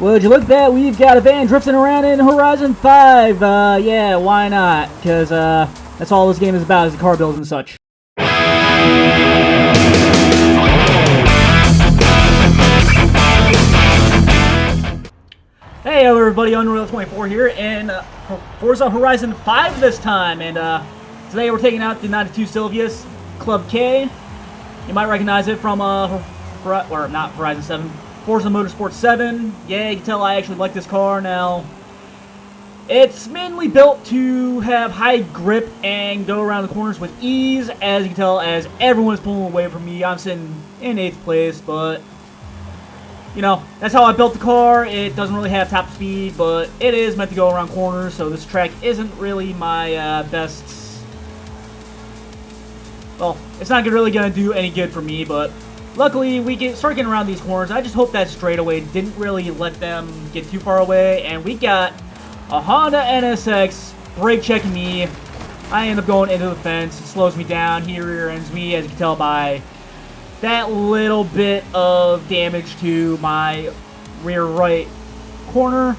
Would you look at that? We've got a van drifting around in Horizon 5. Yeah, why not? Because, that's all this game is about, is the car builds and such. Hey everybody, Unreal24 here, and Forza Horizon 5 this time, and today we're taking out the 92 Silvius Club K. You might recognize it from, or not Horizon 7, Forza Motorsport 7. Yeah, you can tell I actually like this car now. It's mainly built to have high grip and go around the corners with ease, as you can tell, as everyone is pulling away from me. I'm sitting in 8th place, but you know, that's how I built the car. It doesn't really have top speed, but it is meant to go around corners, so this track isn't really my best. Well, it's not really going to do any good for me, but luckily we start getting around these corners. I just hope that straightaway didn't really let them get too far away, and we got a Honda NSX brake checking me. I end up going into the fence. It slows me down. He rear ends me, as you can tell by that little bit of damage to my rear right corner.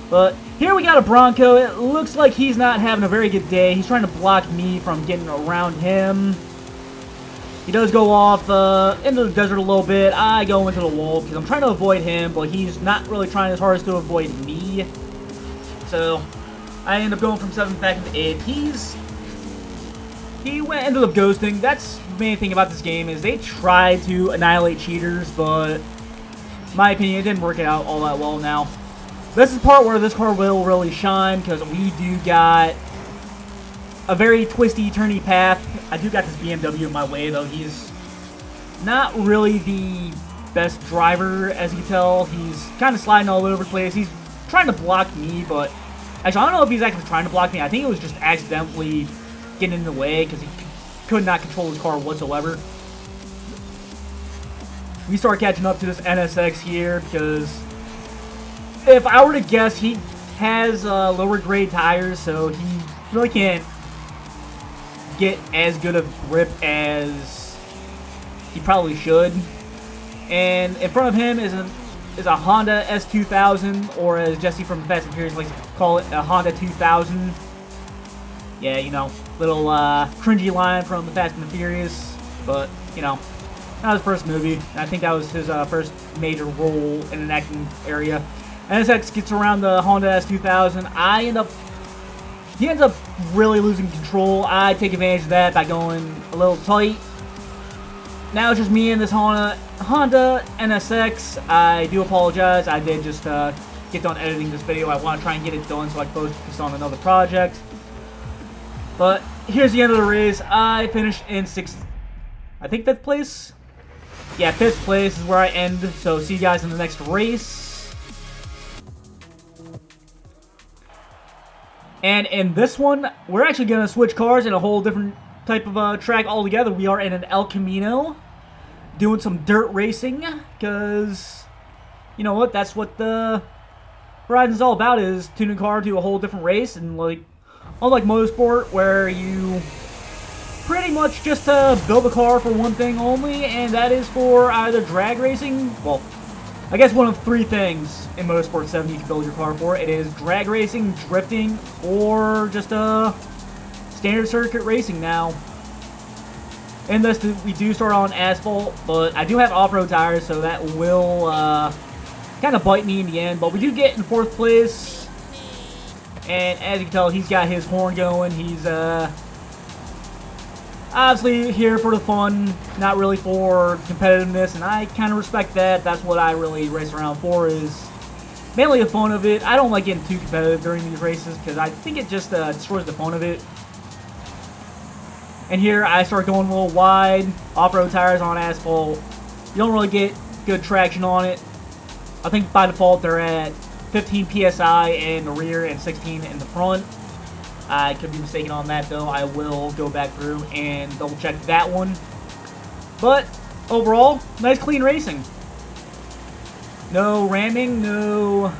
But here we got a Bronco. It looks like he's not having a very good day. He's trying to block me from getting around him. He does go off into the desert a little bit. I go into the wall because I'm trying to avoid him, but he's not really trying as hard as to avoid me. So I end up going from 7th back into 8th. He ended up ghosting. That's the main thing about this game, is they try to annihilate cheaters, but in my opinion, it didn't work out all that well now. This is the part where this car will really shine, because we do got a very twisty, turny path. I do got this BMW in my way, though. He's not really the best driver, as you can tell. He's kind of sliding all over the place. He's trying to block me, but actually, I don't know if he's actually trying to block me. I think it was just accidentally getting in the way because he could not control his car whatsoever. We start catching up to this NSX here because if I were to guess, he has lower grade tires, so he really can't get as good of grip as he probably should. And in front of him is a Honda S2000, or as Jesse from Fast and Furious likes to call it, a Honda 2000. Yeah, you know, little cringy line from the Fast and the Furious, but, you know, not his first movie. I think that was his first major role in an acting area. NSX gets around the Honda S2000. He ends up really losing control. I take advantage of that by going a little tight. Now it's just me and this Honda NSX. I do apologize. I did just get done editing this video. I want to try and get it done so I can focus on another project. But here's the end of the race. I finished in 6th, I think 5th place? Yeah, 5th place is where I end. So see you guys in the next race. And in this one, we're actually going to switch cars in a whole different type of track altogether. We are in an El Camino, doing some dirt racing, because, you know what, that's what the Horizon's all about, is tuning a car to a whole different race. And like, unlike motorsport, where you pretty much just build a car for one thing only, and that is for either drag racing. Well, I guess one of 3 things in Motorsport 7 you can build your car for. It is drag racing, drifting, or just standard circuit racing now. In this, we do start on asphalt, but I do have off-road tires, so that will kind of bite me in the end. But we do get in 4th place. And as you can tell, he's got his horn going. He's obviously here for the fun, not really for competitiveness, and I kind of respect that. That's what I really race around for, is mainly the fun of it. I don't like getting too competitive during these races because I think it just destroys the fun of it. And here I start going a little wide, off-road tires on asphalt. You don't really get good traction on it. I think by default they're at 15 PSI in the rear and 16 in the front. I could be mistaken on that, though. I will go back through and double check that one. But overall, nice clean racing. No ramming, no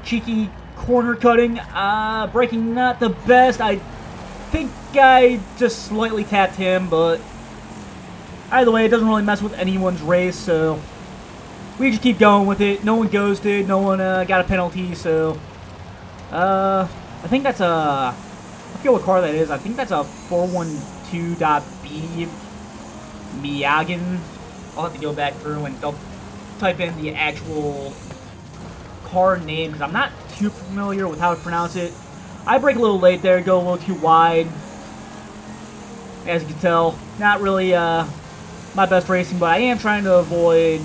cheeky corner cutting. Braking not the best. I think I just slightly tapped him, but either way, it doesn't really mess with anyone's race, so we just keep going with it. No one ghosted. No one got a penalty. So, I think that's a... I forget what car that is. I think that's a 412.B Miagen. I'll have to go back through and type in the actual car name because I'm not too familiar with how to pronounce it. I brake a little late there, go a little too wide. As you can tell, not really my best racing, but I am trying to avoid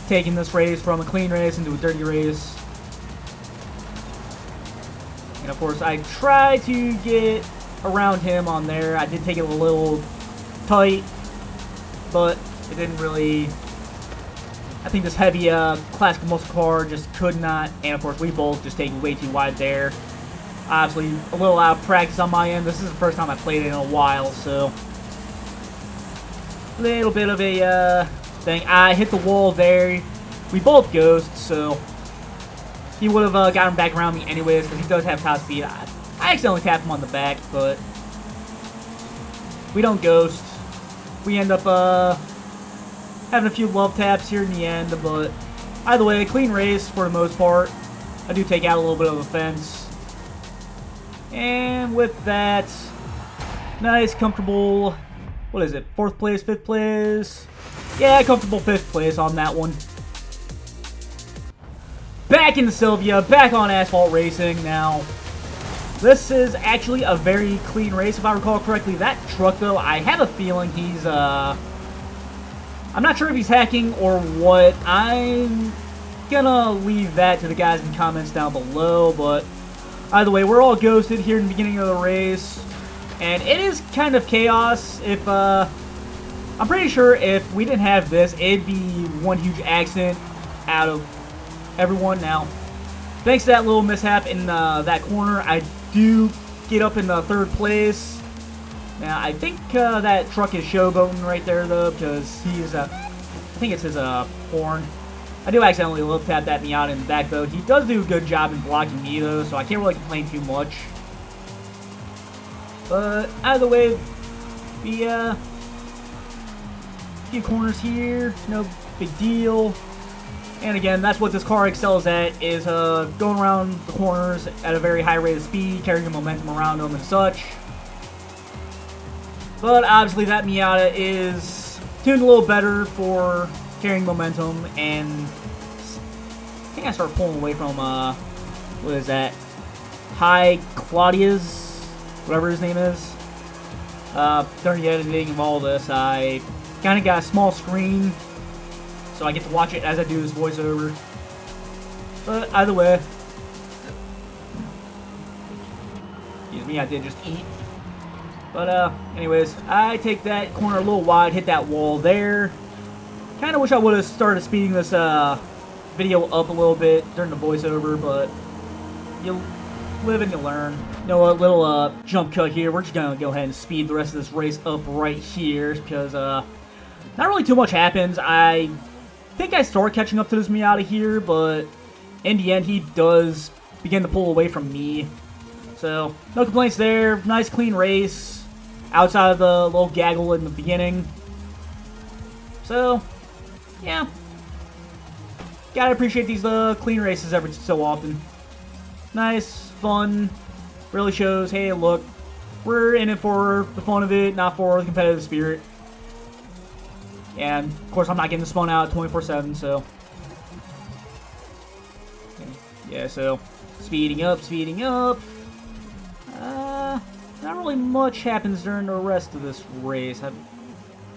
taking this race from a clean race into a dirty race. And of course, I tried to get around him on there. I did take it a little tight, but it didn't really... I think this heavy classical muscle car just could not, and of course we both just take it way too wide there. Obviously, a little out of practice on my end. This is the first time I played it in a while, so... a little bit of a thing. I hit the wall there. We both ghost, so... he would have gotten back around me anyways, because he does have top speed. I accidentally tapped him on the back, but... we don't ghost. We end up having a few love taps here in the end, but... either way, clean race for the most part. I do take out a little bit of offense. And with that, nice, comfortable, what is it, 4th place, 5th place? Yeah, comfortable 5th place on that one. Back into Sylvia, back on Asphalt Racing. Now, this is actually a very clean race, if I recall correctly. That truck, though, I have a feeling he's, I'm not sure if he's hacking or what. I'm gonna leave that to the guys in the comments down below, but... either way, we're all ghosted here in the beginning of the race, and it is kind of chaos. If I'm pretty sure if we didn't have this, it'd be one huge accident out of everyone. Now, thanks to that little mishap in that corner, I do get up in the 3rd place. Now, I think that truck is showboating right there, though, because he's, I think it's his horn. I do accidentally love tap that Miata in the back, though. He does do a good job in blocking me, though, so I can't really complain too much. But either way, the few corners here, no big deal. And again, that's what this car excels at, is going around the corners at a very high rate of speed, carrying the momentum around them and such. But obviously that Miata is tuned a little better for carrying momentum, and I think I started pulling away from, what is that? Hi Claudia's, whatever his name is. During the editing of all this, I kind of got a small screen, so I get to watch it as I do this voiceover. But either way, excuse me, I did just eat. But anyways, I take that corner a little wide, hit that wall there. Kind of wish I would have started speeding this video up a little bit during the voiceover, but you live and you learn. You know, a little jump cut here. We're just going to go ahead and speed the rest of this race up right here because not really too much happens. I think I start catching up to this Miata here, but in the end, he does begin to pull away from me. So, no complaints there. Nice, clean race outside of the little gaggle in the beginning. So, yeah. Gotta appreciate these clean races every so often. Nice, fun. Really shows, hey, look, we're in it for the fun of it, not for the competitive spirit. And, of course, I'm not getting spun out 24/7, so. Yeah, so, speeding up, speeding up. Not really much happens during the rest of this race. I've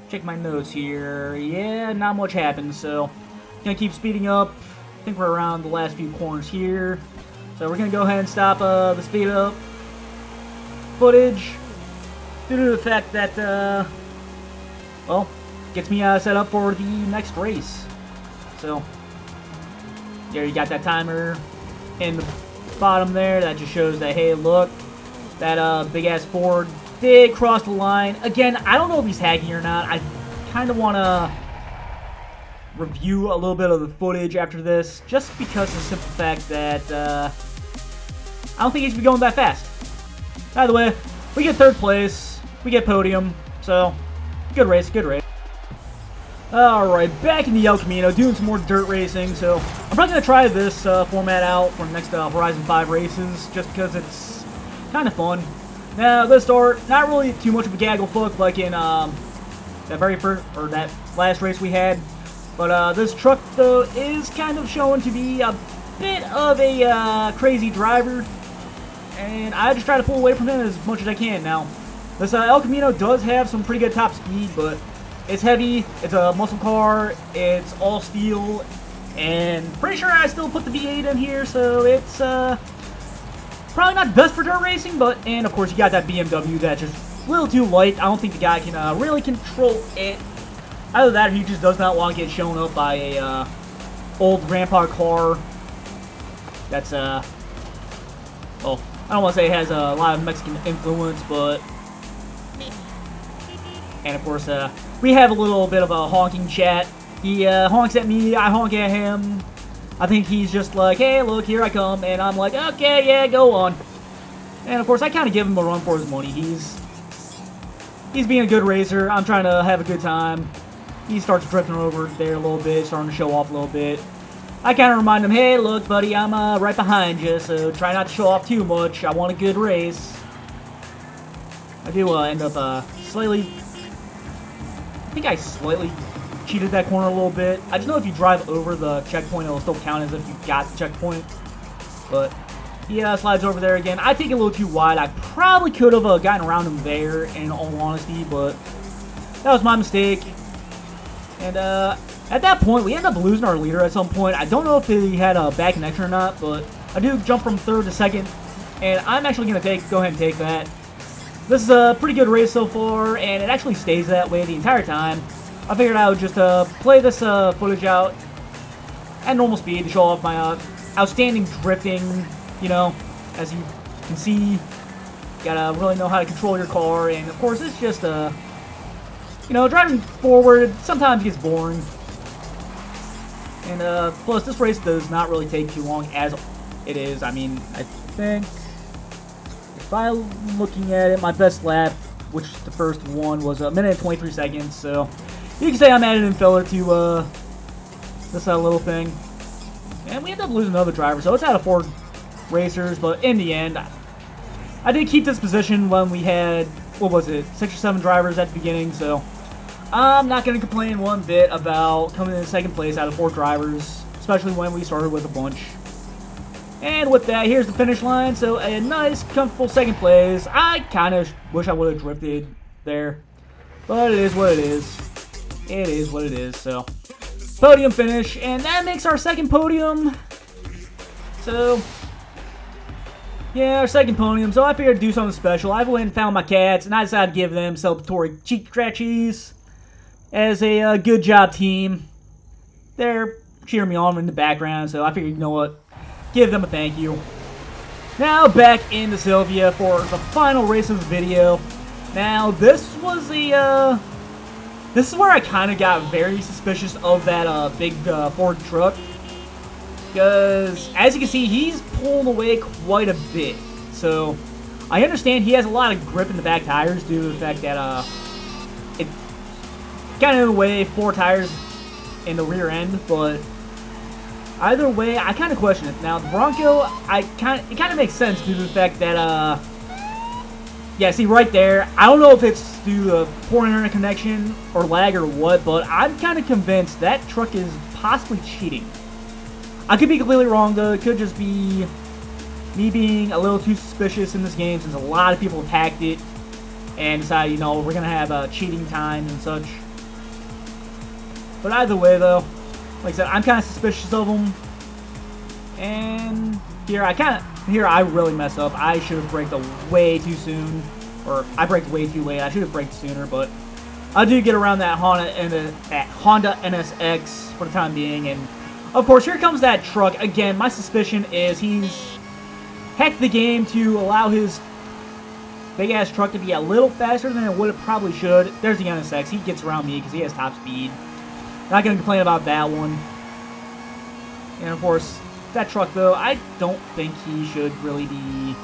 checked my notes here. Yeah, not much happens, so gonna keep speeding up. I think we're around the last few corners here. So we're gonna go ahead and stop the speed up footage due to the fact that, well, gets me set up for the next race. So, there you got that timer in the bottom there. That just shows that, hey, look, that big-ass Ford did cross the line. Again, I don't know if he's hacking or not. I kind of want to review a little bit of the footage after this, just because of the simple fact that I don't think he should be going that fast. By the way, we get 3rd place, we get podium, so good race, good race. Alright, back in the El Camino, doing some more dirt racing. So, I'm probably going to try this format out for the next Horizon 5 races, just because it's kind of fun. Now, this start, not really too much of a gaggle fuck like in that very first, or that last race we had. But this truck, though, is kind of showing to be a bit of a crazy driver. And I just try to pull away from him as much as I can. Now, this El Camino does have some pretty good top speed, but it's heavy, it's a muscle car, it's all steel, and pretty sure I still put the V8 in here, so it's probably not the best for dirt racing, and of course you got that BMW that's just a little too light. I don't think the guy can really control it. Either that or he just does not want to get shown up by a old grandpa car that's, well, I don't want to say it has a lot of Mexican influence, but... And of course, we have a little bit of a honking chat. He honks at me, I honk at him. I think he's just like, hey, look, here I come. And I'm like, okay, yeah, go on. And of course, I kind of give him a run for his money. He's being a good racer. I'm trying to have a good time. He starts drifting over there a little bit, starting to show off a little bit. I kind of remind him, hey, look, buddy, I'm right behind you, so try not to show off too much. I want a good race. I do end up slightly... I think I slightly cheated that corner a little bit. I just know if you drive over the checkpoint, it'll still count as if you got the checkpoint. But he slides over there again. I take it a little too wide. I probably could have gotten around him there, in all honesty, but that was my mistake. And at that point, we end up losing our leader at some point. I don't know if he had a bad connection or not, but I do jump from third to second, and I'm actually going to go ahead and take that. This is a pretty good race so far, and it actually stays that way the entire time. I figured I would just play this footage out at normal speed to show off my outstanding drifting. You know, as you can see, you gotta really know how to control your car, and of course it's just you know, driving forward sometimes gets boring. And plus this race does not really take too long as it is. I mean, I think if I'm looking at it, my best lap, which is the first one, was 1 minute and 23 seconds, so you can say I'm added in filler to this little thing. And we end up losing another driver, so it's out of 4 racers, but in the end, I did keep this position when we had, what was it, 6 or 7 drivers at the beginning, so I'm not going to complain one bit about coming in second place out of 4 drivers, especially when we started with a bunch. And with that, here's the finish line. So a nice, comfortable second place. I kind of wish I would have drifted there, but it is what it is. It is what it is. So podium finish, and that makes our second podium. So yeah, our second podium. So I figured to do something special. I went and found my cats, and I decided to give them celebratory cheek scratchies as a good job team. They're cheering me on in the background, so I figured, you know what, give them a thank you. Now back into Sylvia for the final race of the video. Now this was a this is where I kind of got very suspicious of that big Ford truck, because as you can see, he's pulling away quite a bit. So I understand he has a lot of grip in the back tires due to the fact that it kind of in the way 4 tires in the rear end, but either way, I kind of question it. Now, the Bronco, it kind of makes sense due to the fact that, yeah, see right there, I don't know if it's due to poor internet connection or lag or what, but I'm kind of convinced that truck is possibly cheating. I could be completely wrong, though. It could just be me being a little too suspicious in this game, since a lot of people have hacked it and decided, you know, we're going to have cheating times and such. But either way, though, like I said, I'm kind of suspicious of them. And here I really messed up. I should have braked way too soon, or I braked way too late. I should have braked sooner, but I do get around that Honda NSX for the time being. And of course, here comes that truck again. My suspicion is he's hacked the game to allow his big ass truck to be a little faster than what it probably should. There's the NSX. He gets around me because he has top speed. Not going to complain about that one. And of course, that truck though, I don't think he should really be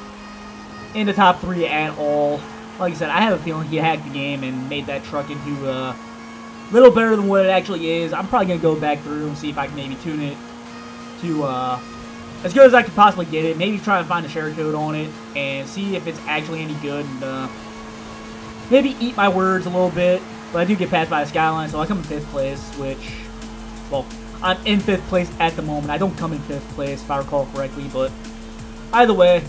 in the top 3 at all. Like I said, I have a feeling he hacked the game and made that truck into little better than what it actually is. I'm probably going to go back through and see if I can maybe tune it to as good as I could possibly get it. Maybe try and find a share code on it and see if it's actually any good. And maybe eat my words a little bit. But I do get passed by a Skyline, so I come in 5th place, which, well, I'm in 5th place at the moment. I don't come in 5th place, if I recall correctly, but either way,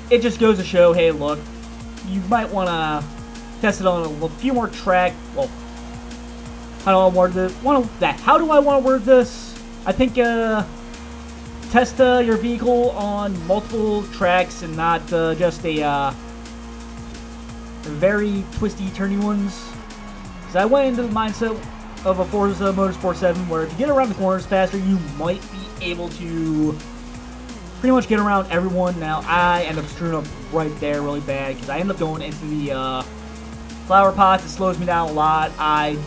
it just goes to show, hey, look, you might want to test it on a few more track. Well, how do I word this? How do I want to word this? I think test your vehicle on multiple tracks and not just a very twisty, turny ones. Because I went into the mindset of a Forza Motorsport 7 where if you get around the corners faster, you might be able to pretty much get around everyone. Now, I end up screwing up right there really bad because I end up going into the flower pots. It slows me down a lot. I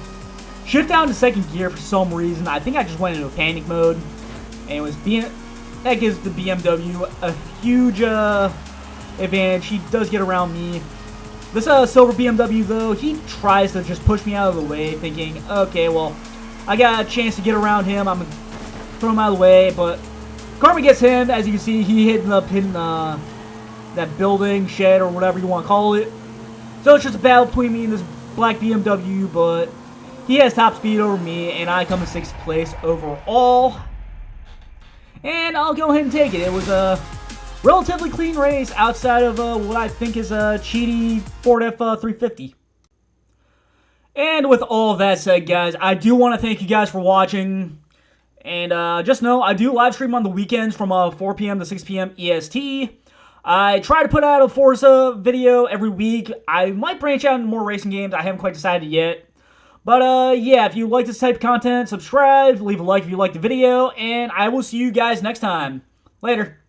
shift down to 2nd gear for some reason. I think I just went into a panic mode. And it was that gives the BMW a huge advantage. He does get around me. This silver BMW, though, he tries to just push me out of the way, thinking, okay, well, I got a chance to get around him. I'm going to throw him out of the way, but Karma gets him. As you can see, he ended up hitting that building, shed, or whatever you want to call it. So it's just a battle between me and this black BMW, but he has top speed over me, and I come in 6th place overall. And I'll go ahead and take it. It was a relatively clean race outside of what I think is a cheaty Ford F350. And with all of that said, guys, I do want to thank you guys for watching. And just know, I do live stream on the weekends from 4 p.m. to 6 p.m. EST. I try to put out a Forza video every week. I might branch out into more racing games. I haven't quite decided yet. But yeah, if you like this type of content, subscribe, leave a like if you like the video, and I will see you guys next time. Later.